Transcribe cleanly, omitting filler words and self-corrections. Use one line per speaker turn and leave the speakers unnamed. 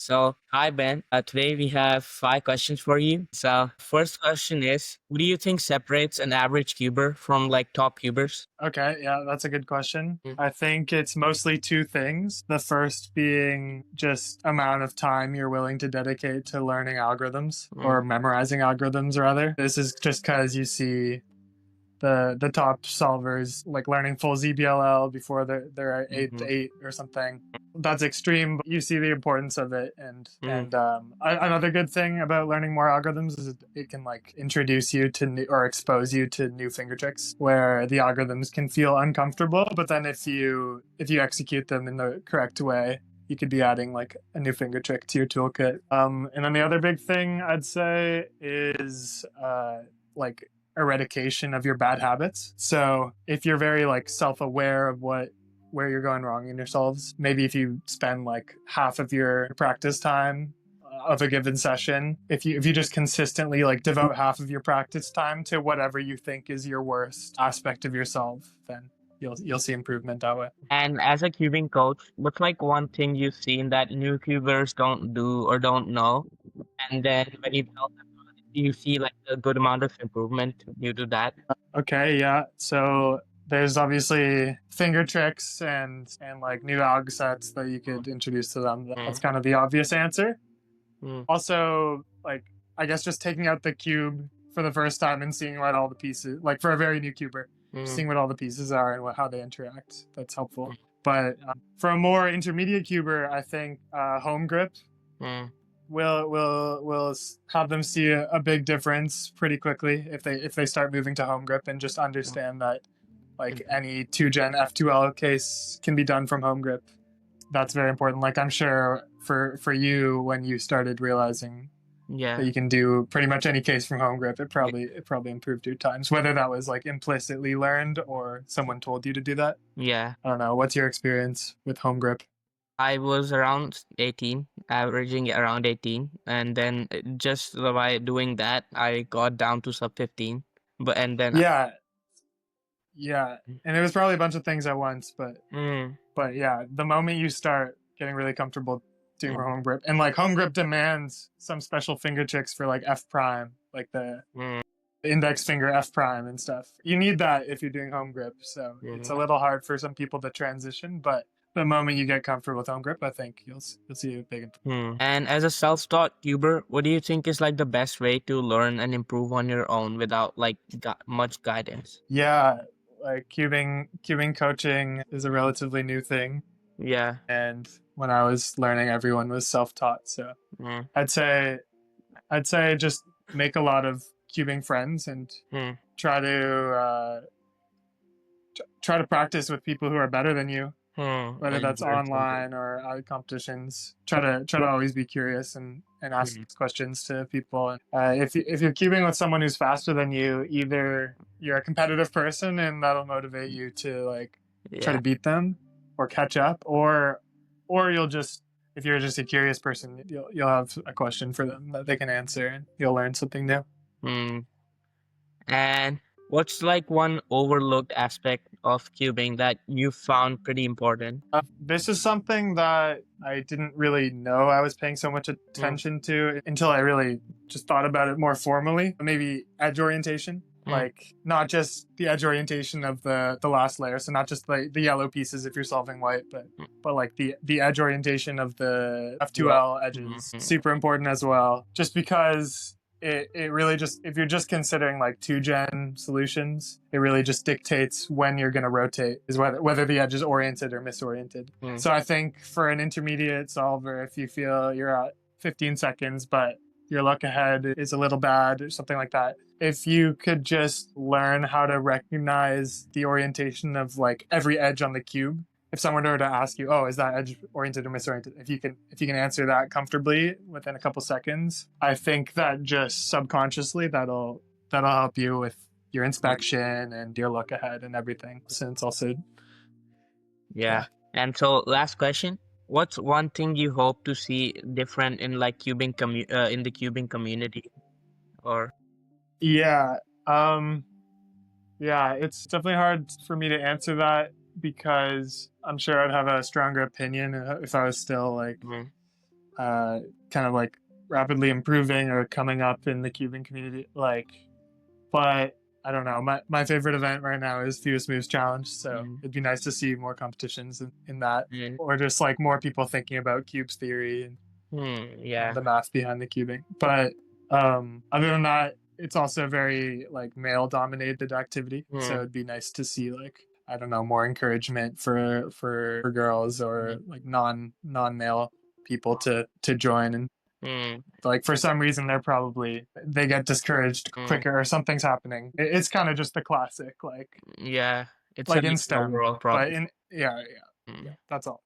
So, hi Ben. Today we have 5 questions for you. So, first question is, what do you think separates an average cuber from like top cubers?
Okay, yeah, that's a good question.
Mm,
I think it's mostly two things. The first being just amount of time you're willing to dedicate to learning algorithms or
mm,
memorizing algorithms rather. This is just because you see the top solvers like learning full ZBLL before they're at eight
mhm,
to eight or something. That's extreme, but you see the importance of it. And
mm,
and another good thing about learning more algorithms is it can like introduce you to new, or expose you to new finger tricks where the algorithms can feel uncomfortable, but then if you execute them in the correct way, you could be adding like a new finger trick to your toolkit. And then the other big thing I'd say is like eradication of your bad habits. So if you're very like self-aware of where you're going wrong in your solves, maybe if you spend like half of your practice time of a given session, if you just consistently like devote half of your practice time to whatever you think is your worst aspect of your solve, then you'll see improvement that way.
And as a cubing coach, what's like one thing you've seen that new cubers don't do or don't know? And then when you tell them, do you see like a good amount of improvement due to that?
Okay, yeah. So there's obviously finger tricks and like new alg sets that you
Mm,
could introduce to them. That's
mm,
kind of the obvious answer.
mm,
Also, like I guess just taking out the cube for the first time and seeing what all the pieces, like for a very new cuber,
mm,
seeing what all the pieces are and how they interact. That's
mm,
helpful. But for a more intermediate cuber, I think home grip
mm,
will have them see a big difference pretty quickly if they start moving to home grip and just
mm,
understand that like
mm.
any 2 gen F2L case can be done from home grip. That's very important. Like I'm sure for you when you started realizing that
Yeah.
you can do pretty much any case from home grip, it probably improved your times, whether that was like implicitly learned or someone told you to do that.
Yeah.
I don't know. What's your experience with home grip?
I was around 18, averaging around 18, and then just by doing that, I got down to sub 15. But and then,
Yeah, yeah, and it was probably a bunch of things at once,
mm,
but yeah, the moment you start getting really comfortable doing
mm,
home grip, and like home grip demands some special finger tricks for like F prime, like
mm,
the index finger F prime and stuff. You need that if you're doing home grip, so it's a
mhm,
little hard for some people to transition. But the moment you get comfortable with home grip, I think you'll see a big improvement.
And as a self-taught tuber, what do you think is like the best way to learn and improve on your own without like much guidance?
Yeah, like cubing coaching is a relatively new thing,
Yeah.
and when I was learning, everyone was self-taught. So
Mm,
I'd say I'd say just make a lot of cubing friends and
mm,
try to try to practice with people who are better than you, whether
and
that's
learn something.
online or at competitions. Try to always be curious and ask
Mm,
questions to people. If you're cubing with someone who's faster than you, either you're a competitive person and that'll motivate you to like try
yeah.
to beat them or catch up, or you'll just if you're just a curious person, you'll have a question for them that they can answer and you'll learn something new.
Mm. And what's like one overlooked aspect of cubing that you found pretty important?
This is something that I didn't really know I was paying so much
Mm,
attention to until I really just thought about it more formally. Maybe edge orientation,
mm,
like not just the edge orientation of the last layer, so not just the yellow pieces if you're solving white,
mm,
but like the edge orientation of the
well,
F2L edges, super important as well. Just because it really just if you're just considering like 2 gen solutions, it really just dictates when you're going to rotate is whether the edge is oriented or misoriented.
mm,
So I think for an intermediate solver, if you feel you're at 15 seconds but your luck ahead is a little bad or something like that, if you could just learn how to recognize the orientation of like every edge on the cube, if someone were to ask you, "Oh, is that edge oriented or misoriented?" If you can answer that comfortably within a couple seconds, I think that just subconsciously that'll help you with your
mm,
inspection and your look ahead and everything. Since also,
yeah.
yeah,
And so last question. What's one thing you hope to see different in like in the cubing community? Or
yeah, um, yeah. It's definitely hard for me to answer that because I'm sure I'd have a stronger opinion if I was still like
mm,
kind of like rapidly improving or coming up in the cubing community. But I don't know. My favorite event right now is Fewest Moves Challenge. So
Mm,
it'd be nice to see more competitions in that,
mm,
or just like more people thinking about cubes theory and
yeah.
the math behind the cubing. But other than that, it's also a very like male dominated activity. So
Mm,
it'd be nice to see like, I don't know, more encouragement for girls or
mm,
like non male people to join. And
mm,
like for some reason they get discouraged
mm,
quicker or something's happening. It's kind of just the classic
yeah. It's a
like in
mixed
STEM,
overall
but
problem.
in yeah,
Mm.
that's all.